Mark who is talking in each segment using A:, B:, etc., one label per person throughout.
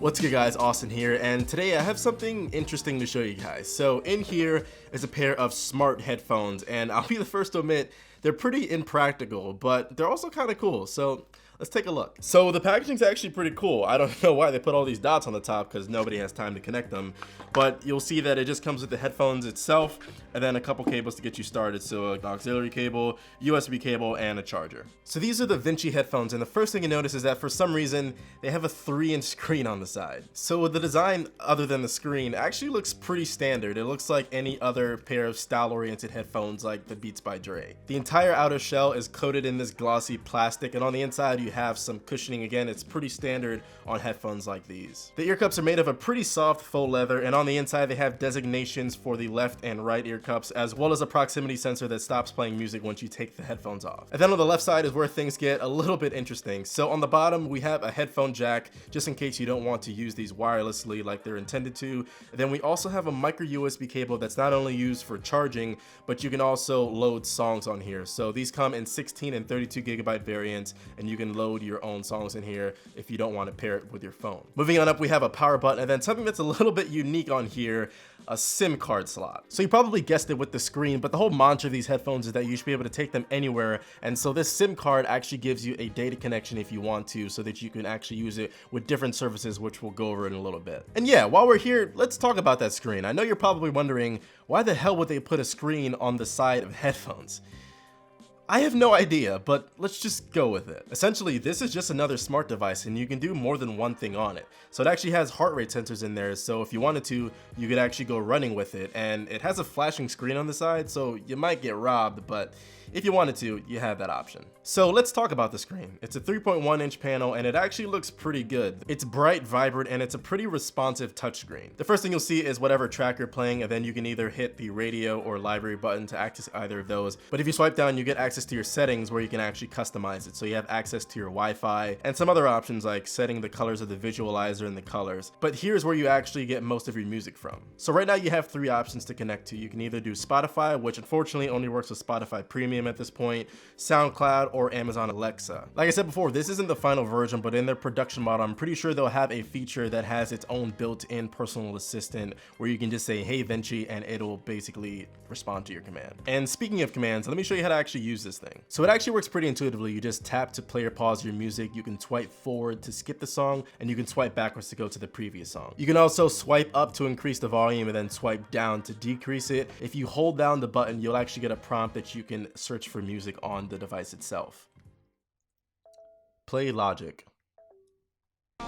A: What's good guys, Austin here, and today I have something interesting to show you guys. So in here is a pair of smart headphones, and I'll be the first to admit they're pretty impractical, but they're also kind of cool. So let's take a look. So the packaging's actually pretty cool. I don't know why they put all these dots on the top because nobody has time to connect them, but you'll see that it just comes with the headphones itself and then a couple cables to get you started. So an auxiliary cable, USB cable, and a charger. So these are the Vinci headphones, and the first thing you notice is that for some reason they have a 3-inch screen on the side. So the design, other than the screen, actually looks pretty standard. It looks like any other pair of style-oriented headphones like the Beats by Dre. The entire outer shell is coated in this glossy plastic, and on the inside you have some cushioning. Again, it's pretty standard on headphones like these. The ear cups are made of a pretty soft faux leather, and on the inside they have designations for the left and right ear cups, as well as a proximity sensor that stops playing music once you take the headphones off. And then on the left side is where things get a little bit interesting. So on the bottom we have a headphone jack, just in case you don't want to use these wirelessly like they're intended to. And then we also have a micro USB cable that's not only used for charging, but you can also load songs on here. So these come in 16 and 32 gigabyte variants, and you can load your own songs in here if you don't want to pair it with your phone. Moving on up, we have a power button, and then something that's a little bit unique on here, a SIM card slot. So you probably guessed it with the screen, but the whole mantra of these headphones is that you should be able to take them anywhere, and so this SIM card actually gives you a data connection if you want to, so that you can actually use it with different services, which we'll go over in a little bit. And yeah, while we're here, let's talk about that screen. I know you're probably wondering, why the hell would they put a screen on the side of headphones? I have no idea, but let's just go with it. Essentially, this is just another smart device, and you can do more than one thing on it. So it actually has heart rate sensors in there, so if you wanted to, you could actually go running with it. And it has a flashing screen on the side, so you might get robbed, but if you wanted to, you have that option. So let's talk about the screen. It's a 3.1-inch panel, and it actually looks pretty good. It's bright, vibrant, and it's a pretty responsive touchscreen. The first thing you'll see is whatever track you're playing, and then you can either hit the radio or library button to access either of those. But if you swipe down, you get access to your settings where you can actually customize it. So you have access to your Wi-Fi and some other options like setting the colors of the visualizer and the colors. But here's where you actually get most of your music from. So right now you have 3 options to connect to. You can either do Spotify, which unfortunately only works with Spotify Premium at this point, SoundCloud, or Amazon Alexa. Like I said before, this isn't the final version, but in their production model, I'm pretty sure they'll have a feature that has its own built-in personal assistant where you can just say, "Hey Vinci," and it'll basically respond to your command. And speaking of commands, let me show you how to actually use this thing. So it actually works pretty intuitively. You just tap to play or pause your music, you can swipe forward to skip the song, and you can swipe backwards to go to the previous song. You can also swipe up to increase the volume and then swipe down to decrease it. If you hold down the button, you'll actually get a prompt that you can search for music on the device itself. Play Logic.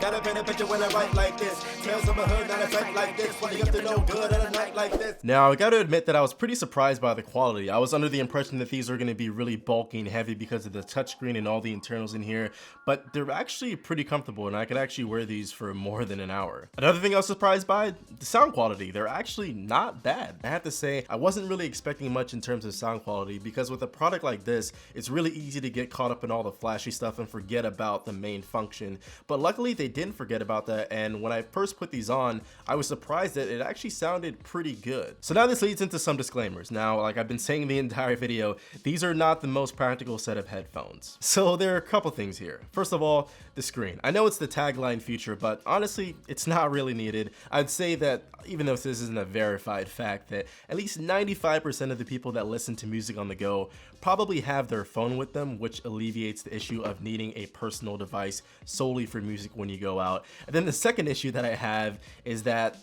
B: Gotta paint a picture when I write like this. Tales of a hood, not a sight like this. Funny up to no good at a night like this.
A: Now, I gotta admit that I was pretty surprised by the quality. I was under the impression that these are gonna be really bulky and heavy because of the touchscreen and all the internals in here, but they're actually pretty comfortable, and I could actually wear these for more than an hour. Another thing I was surprised by, the sound quality. They're actually not bad. I have to say, I wasn't really expecting much in terms of sound quality, because with a product like this, it's really easy to get caught up in all the flashy stuff and forget about the main function. But luckily, they didn't forget about that, and when I first put these on, I was surprised that it actually sounded pretty good. So now this leads into some disclaimers. Now, like I've been saying the entire video, these are not the most practical set of headphones. So there are a couple things here. First of all, the screen. I know it's the tagline feature, but honestly, it's not really needed. I'd say that, even though this isn't a verified fact, that at least 95% of the people that listen to music on the go probably have their phone with them, which alleviates the issue of needing a personal device solely for music when you go out. And then the second issue that I have is that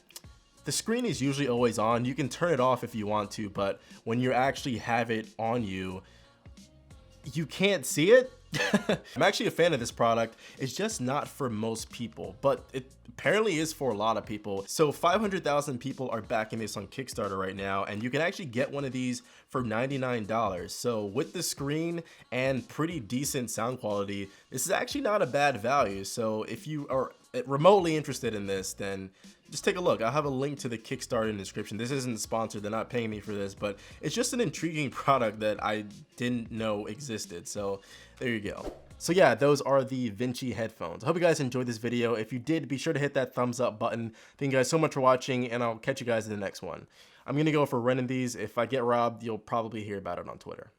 A: the screen is usually always on. You can turn it off if you want to, but when you actually have it on you, you can't see it. I'm actually a fan of this product. It's just not for most people, but it apparently is for a lot of people. So 500,000 people are backing this on Kickstarter right now, and you can actually get one of these for $99. So with the screen and pretty decent sound quality, this is actually not a bad value. So if you are remotely interested in this, then just take a look. I'll have a link to the Kickstarter in the description. This isn't sponsored, they're not paying me for this, but it's just an intriguing product that I didn't know existed. So there you go. So yeah, those are the Vinci headphones. I hope you guys enjoyed this video. If you did, be sure to hit that thumbs up button. Thank you guys so much for watching, and I'll catch you guys in the next one. I'm gonna go for renting these. If I get robbed, you'll probably hear about it on Twitter.